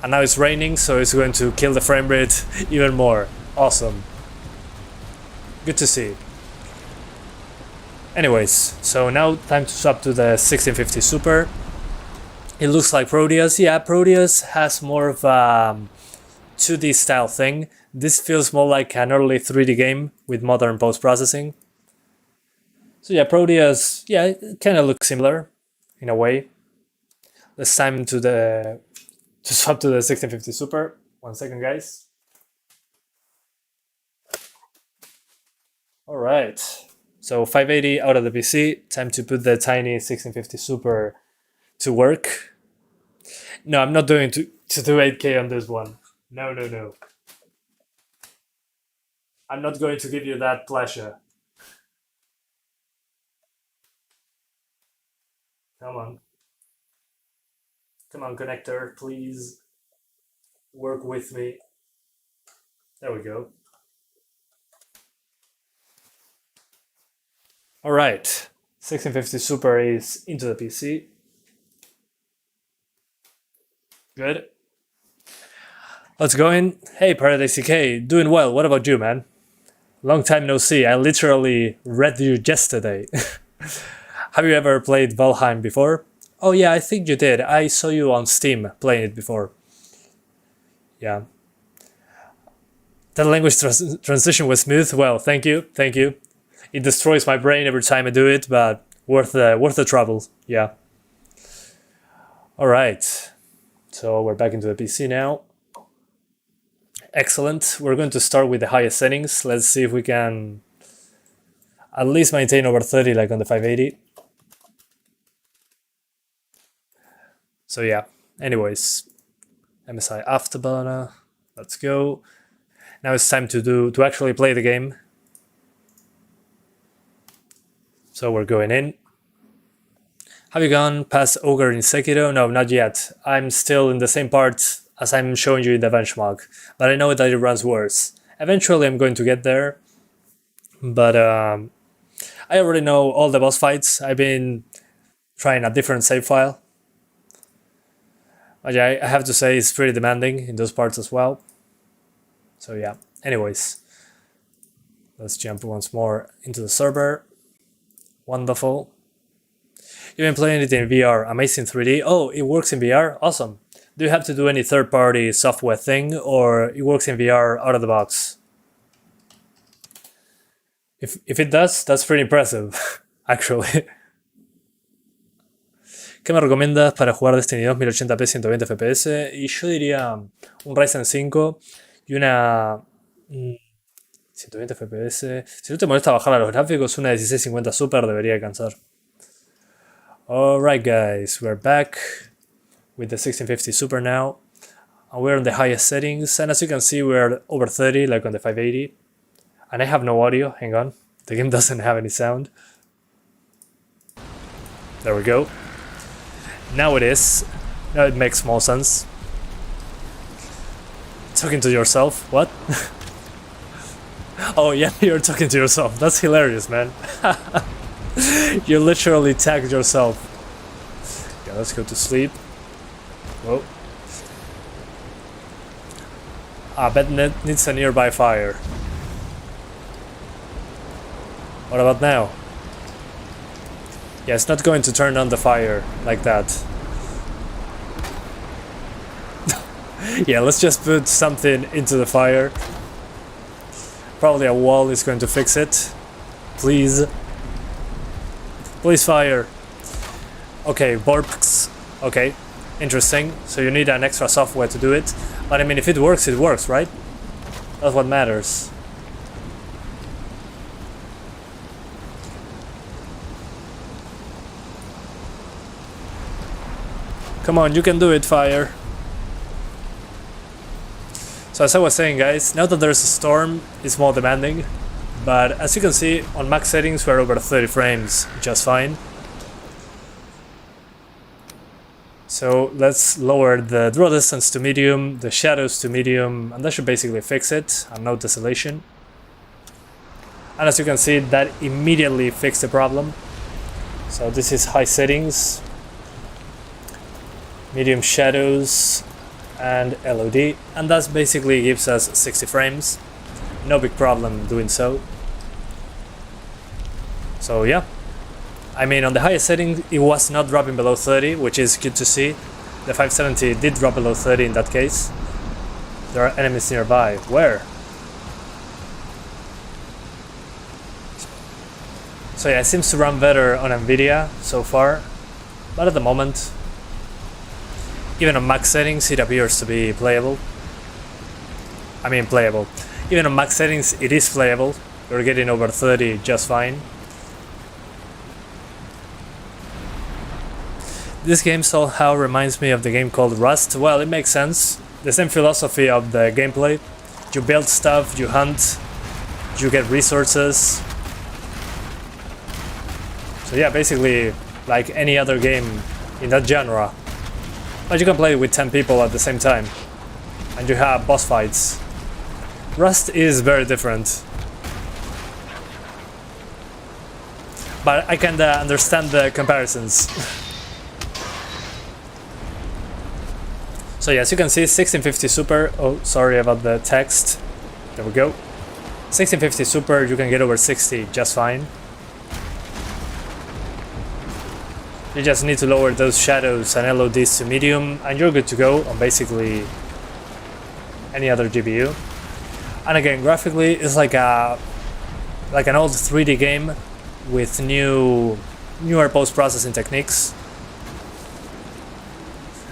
A: And now it's raining, so it's going to kill the frame rate even more. Awesome. Good to see. Anyways, so now time to swap to the 1650 Super. It looks like Proteus. Yeah, Proteus has more of a 2D style thing. This feels more like an early 3D game with modern post-processing. So yeah, Proteus, yeah, it kind of looks similar in a way. Let's time to swap to the 1650 Super. 1 second, guys. Alright, so 580 out of the PC. Time to put the tiny 1650 Super to work. No, I'm not doing to do 8K on this one. No, no, no. I'm not going to give you that pleasure. Come on. Come on, connector, please work with me. There we go. Alright, 1650 Super is into the PC. Good. Let's go in. Hey, Paradise CK, doing well. What about you, man? Long time no see. I literally read you yesterday. Have you ever played Valheim before? Oh yeah, I think you did. I saw you on Steam playing it before. Yeah. That language transition was smooth. Well, thank you, thank you. It destroys my brain every time I do it, but worth the trouble. Yeah. All right. So we're back into the PC now. Excellent. We're going to start with the highest settings. Let's see if we can at least maintain over 30 like on the 580. So yeah, anyways, MSI Afterburner, let's go. Now it's time to actually play the game. So we're going in. Have you gone past Ogre in Sekiro? No, not yet. I'm still in the same part as I'm showing you in the benchmark, but I know that it runs worse. Eventually I'm going to get there, but I already know all the boss fights. I've been trying a different save file. But yeah, I have to say it's pretty demanding in those parts as well. So yeah, anyways, let's jump once more into the server. Wonderful. You've been playing it in VR, amazing 3D. Oh, it works in VR? Awesome. Do you have to do any third-party software thing, or it works in VR out of the box? If it does, that's pretty impressive, actually. ¿Qué me recomiendas para jugar Destiny 2 1080p 120 FPS? Y yo diría un Ryzen 5 y una 120 FPS. Si no te molesta bajar a los gráficos, una 1650 Super debería alcanzar. Alright guys, we're back with the 1650 Super now. And we're on the highest settings, and as you can see we're over 30 like on the 580. And I have no audio, hang on. The game doesn't have any sound. There we go. Now it is. Now it makes more sense. Talking to yourself, what? Oh yeah, you're talking to yourself. That's hilarious, man. You literally tagged yourself. Yeah, let's go to sleep. Whoa. Bed needs a nearby fire. What about now? Yeah, it's not going to turn on the fire like that. Yeah, let's just put something into the fire. Probably a wall is going to fix it. Please. Please fire. Okay, Borps. Okay, interesting. So you need an extra software to do it. But I mean, if it works, right? That's what matters. Come on, you can do it, fire. So as I was saying, guys, now that there's a storm, it's more demanding. But as you can see, on max settings we're over 30 frames, just fine. So let's lower the draw distance to medium, the shadows to medium, and that should basically fix it, and no tessellation. And as you can see, that immediately fixed the problem. So this is high settings, medium shadows, and LOD, and that basically gives us 60 frames. No big problem doing so. So yeah, I mean, on the highest setting it was not dropping below 30, which is good to see. The 570 did drop below 30 in that case. There are enemies nearby. Where? So yeah, it seems to run better on Nvidia so far, but at the moment, even on max settings, it appears to be playable. I mean, playable. Even on max settings, it is playable. We're getting over 30 just fine. This game somehow reminds me of the game called Rust. Well, it makes sense. The same philosophy of the gameplay. You build stuff, you hunt, you get resources. So yeah, basically like any other game in that genre. But you can play with 10 people at the same time. And you have boss fights. Rust is very different. But I kinda understand the comparisons. So yeah, as you can see, 1650 Super. Oh, sorry about the text. There we go. 1650 Super, you can get over 60 just fine. You just need to lower those shadows and LODs to medium, and you're good to go on basically any other GPU. And again, graphically, it's like an old 3D game with newer post-processing techniques.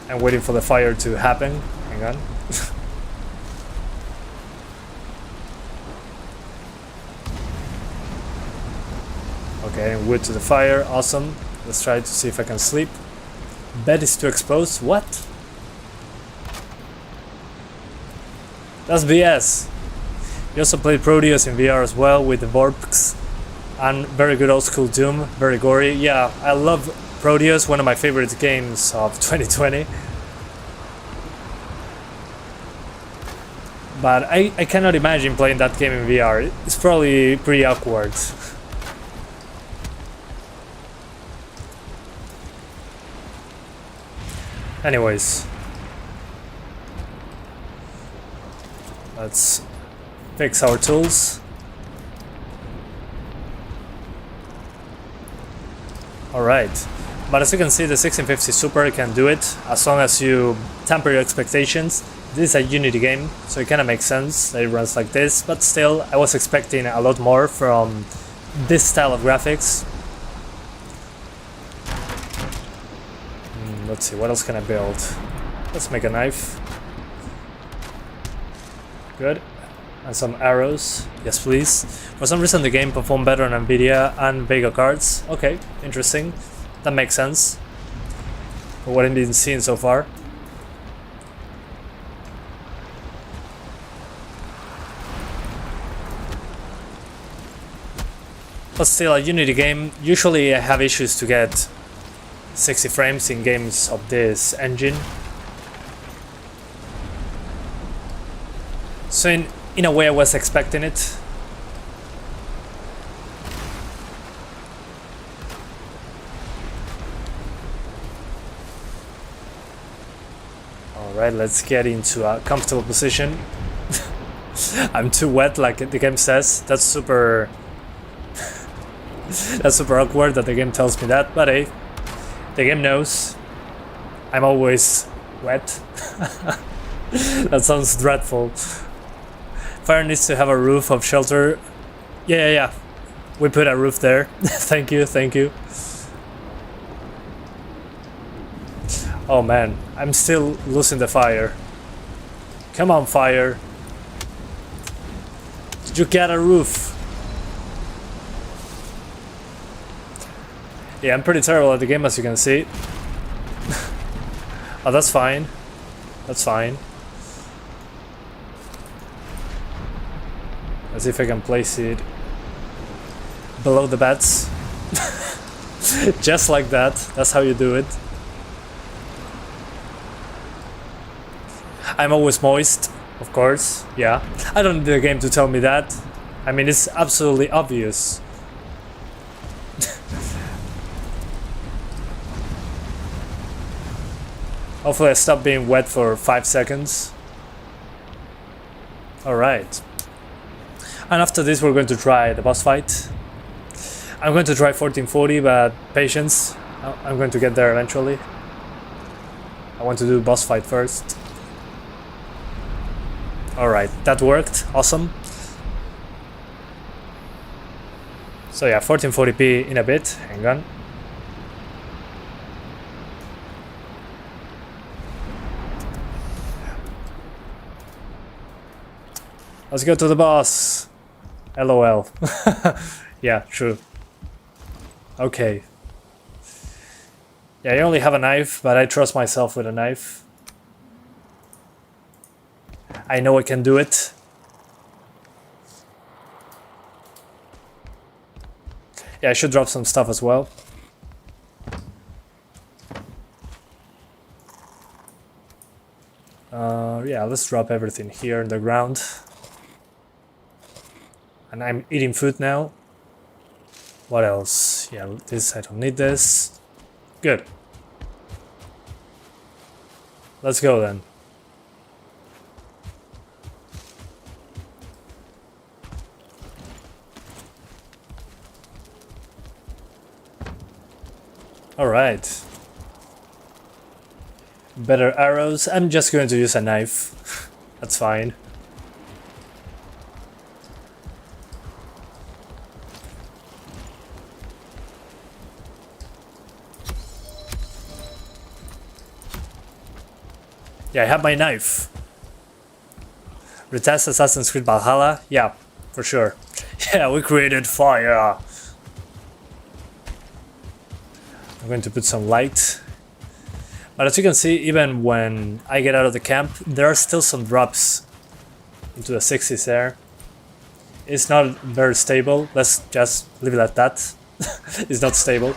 A: I'm waiting for the fire to happen. Hang on. Okay, wood to the fire. Awesome. Let's try to see if I can sleep. Bed is too exposed. What? That's BS. We also played Proteus in VR as well with the Vorpx. And very good old school Doom. Very gory. Yeah, I love Proteus, one of my favorite games of 2020. But I cannot imagine playing that game in VR. It's probably pretty awkward. Anyways. Let's fix our tools. Alright. But as you can see, the 1650 Super can do it as long as you temper your expectations. This is a Unity game, so it kind of makes sense that it runs like this, but still, I was expecting a lot more from this style of graphics. Let's see, what else can I build? Let's make a knife. Good. And some arrows. Yes, please. For some reason, the game performed better on NVIDIA and Vega cards. Okay, interesting. That makes sense for what I've been seeing so far. But still, a Unity game, usually I have issues to get 60 frames in games of this engine. So in a way I was expecting it. Alright, let's get into a comfortable position. I'm too wet, like the game says. That's super that's super awkward that the game tells me that, but hey, the game knows I'm always wet. That sounds dreadful. Fire needs to have a roof of shelter. Yeah. We put a roof there. Thank you. Oh man, I'm still losing the fire. Come on, fire. Did you get a roof? Yeah, I'm pretty terrible at the game, as you can see. Oh, that's fine. That's fine. Let's see if I can place it below the beds. Just like that. That's how you do it. I'm always moist, of course. Yeah. I don't need the game to tell me that. I mean, it's absolutely obvious. Hopefully I stop being wet for 5 seconds. Alright. And after this we're going to try the boss fight. I'm going to try 1440, but patience. I'm going to get there eventually. I want to do boss fight first. Alright, that worked. Awesome. So yeah, 1440p in a bit. Hang on. Let's go to the boss. LOL. Yeah, true. Okay. Yeah, I only have a knife, but I trust myself with a knife. I know I can do it. Yeah, I should drop some stuff as well. Yeah, let's drop everything here on the ground. And I'm eating food now. What else? Yeah, this, I don't need this. Good. Let's go then. Alright. Better arrows. I'm just going to use a knife. That's fine. Yeah, I have my knife. Retest Assassin's Creed Valhalla? Yeah, for sure. Yeah, we created fire. I'm going to put some light. But as you can see, even when I get out of the camp, there are still some drops into the 60s there. It's not very stable. Let's just leave it at that. It's not stable.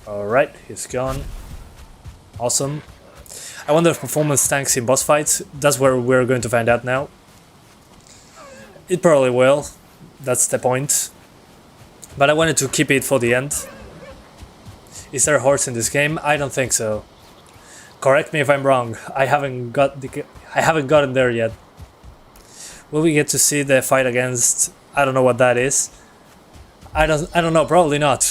A: Alright, he's gone. Awesome. I wonder if performance tanks in boss fights. That's where we're going to find out now. It probably will. That's the point. But I wanted to keep it for the end. Is there a horse in this game? I don't think so. Correct me if I'm wrong. I haven't gotten there yet. Will we get to see the fight against? I don't know what that is. I don't know. Probably not.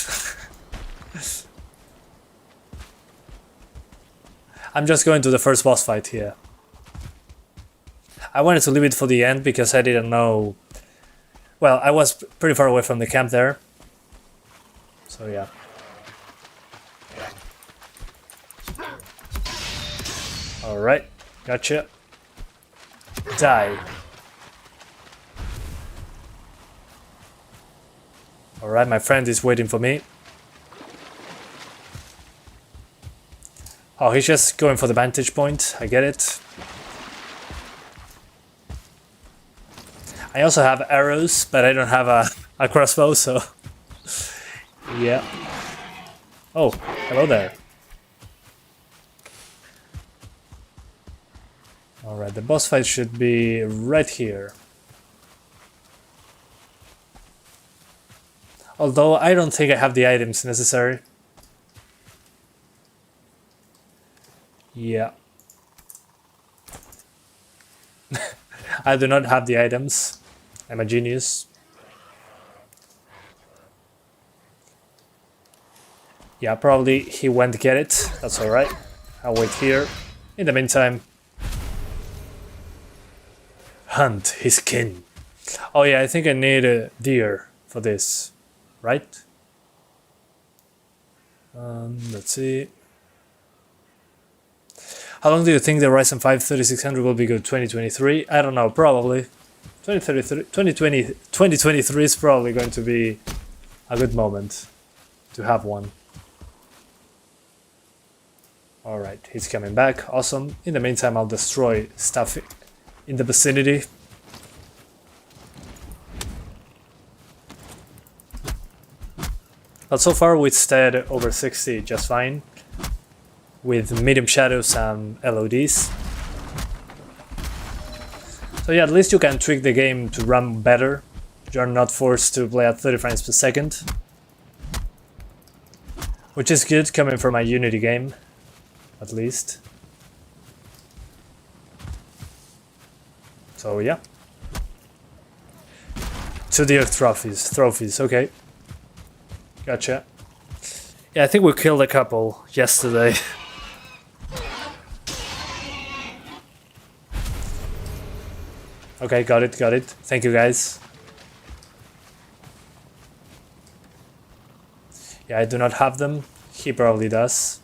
A: I'm just going to the first boss fight here. I wanted to leave it for the end because I didn't know... Well, I was pretty far away from the camp there. So yeah. Alright, gotcha. Die. Alright, my friend is waiting for me. Oh, he's just going for the vantage point, I get it. I also have arrows, but I don't have a crossbow, so... yeah. Oh, hello there. Alright, the boss fight should be right here. Although I don't think I have the items necessary. Yeah. I do not have the items. I'm a genius. Yeah, probably he went to get it. That's alright. I'll wait here. In the meantime... hunt his kin. Oh yeah, I think I need a deer for this. Right? Let's see. How long do you think the Ryzen 5 3600 will be good? 2023? I don't know, probably. 2023 is probably going to be a good moment to have one. Alright, he's coming back. Awesome. In the meantime, I'll destroy stuff in the vicinity. But so far we stayed over 60 just fine, with medium shadows and LODs. So yeah, at least you can tweak the game to run better. You're not forced to play at 30 frames per second. Which is good coming from a Unity game, at least. So yeah. 2 deer trophies, okay. Gotcha. Yeah, I think we killed a couple yesterday. Okay, got it. Thank you guys. Yeah, I do not have them. He probably does.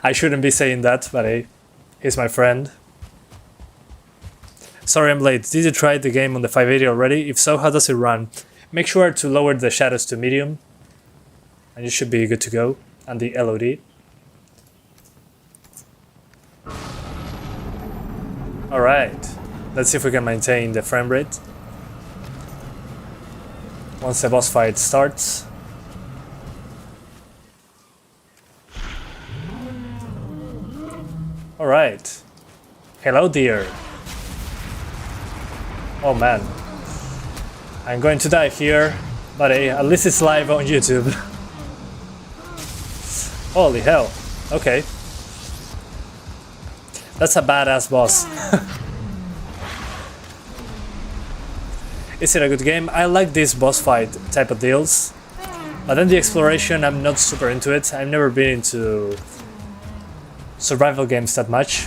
A: I shouldn't be saying that, but hey, he's my friend. Sorry I'm late. Did you try the game on the 580 already? If so, how does it run? Make sure to lower the shadows to medium, and you should be good to go. And the LOD. Alright, let's see if we can maintain the frame rate once the boss fight starts. Alright. Hello, dear. Oh man. I'm going to die here, but hey, at least it's live on YouTube. Holy hell. Okay. That's a badass boss. Is it a good game? I like this boss fight type of deals. But then the exploration, I'm not super into it. I've never been into survival games that much.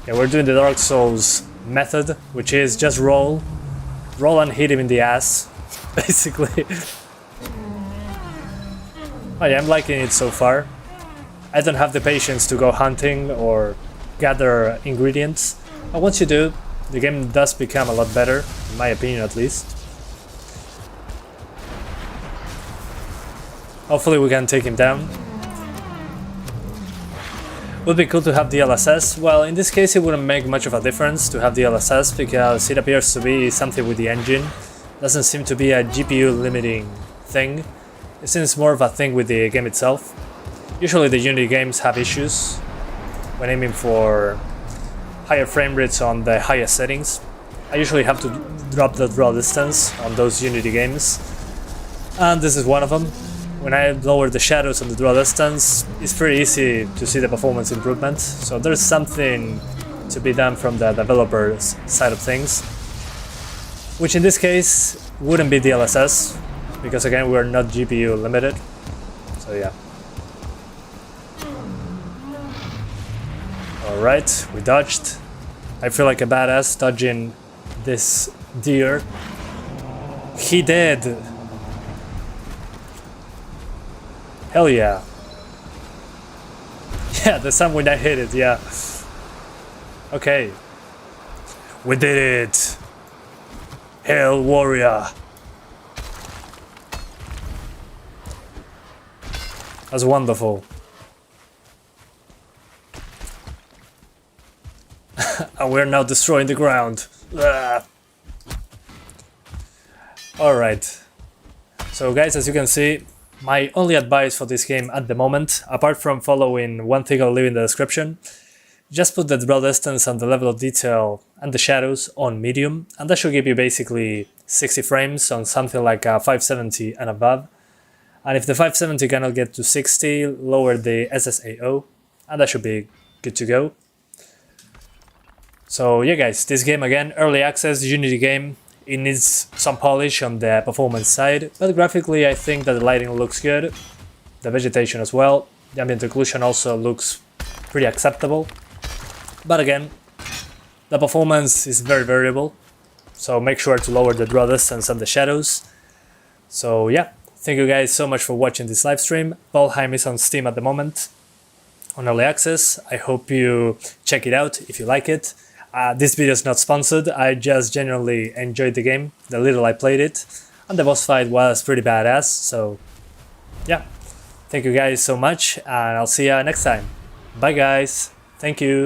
A: Yeah, we're doing the Dark Souls method, which is just roll and hit him in the ass, basically. Oh yeah, I'm liking it so far. I don't have the patience to go hunting or gather ingredients, but once you do, the game does become a lot better, in my opinion at least. Hopefully we can take him down. Would be cool to have DLSS. Well, in this case it wouldn't make much of a difference to have DLSS because it appears to be something with the engine. Doesn't seem to be a GPU limiting thing. It seems more of a thing with the game itself. Usually the Unity games have issues when aiming for higher frame rates on the highest settings. I usually have to drop the draw distance on those Unity games, and this is one of them. When I lower the shadows and the draw distance, it's pretty easy to see the performance improvement, so there's something to be done from the developer's side of things, which in this case wouldn't be DLSS, because again we're not GPU limited, so yeah. Alright, we dodged. I feel like a badass dodging this deer. He did! Hell yeah. Yeah, the sun when I hit it, yeah. Okay. We did it! Hell warrior! That's wonderful. And we're now destroying the ground. Alright. So guys, as you can see, my only advice for this game at the moment, apart from following one thing I'll leave in the description, just put the draw distance and the level of detail and the shadows on medium, and that should give you basically 60 frames on something like 570 and above. And if the 570 cannot get to 60, lower the SSAO, and that should be good to go. So yeah guys, this game again, early access, Unity game. It needs some polish on the performance side, but graphically I think that the lighting looks good, the vegetation as well, the ambient occlusion also looks pretty acceptable. But again, the performance is very variable, so make sure to lower the draw distance and the shadows. So yeah, thank you guys so much for watching this live stream. Valheim is on Steam at the moment, on early access. I hope you check it out if you like it. This video is not sponsored, I just genuinely enjoyed the game, the little I played it, and the boss fight was pretty badass, so yeah. Thank you guys so much, and I'll see ya next time. Bye guys, thank you.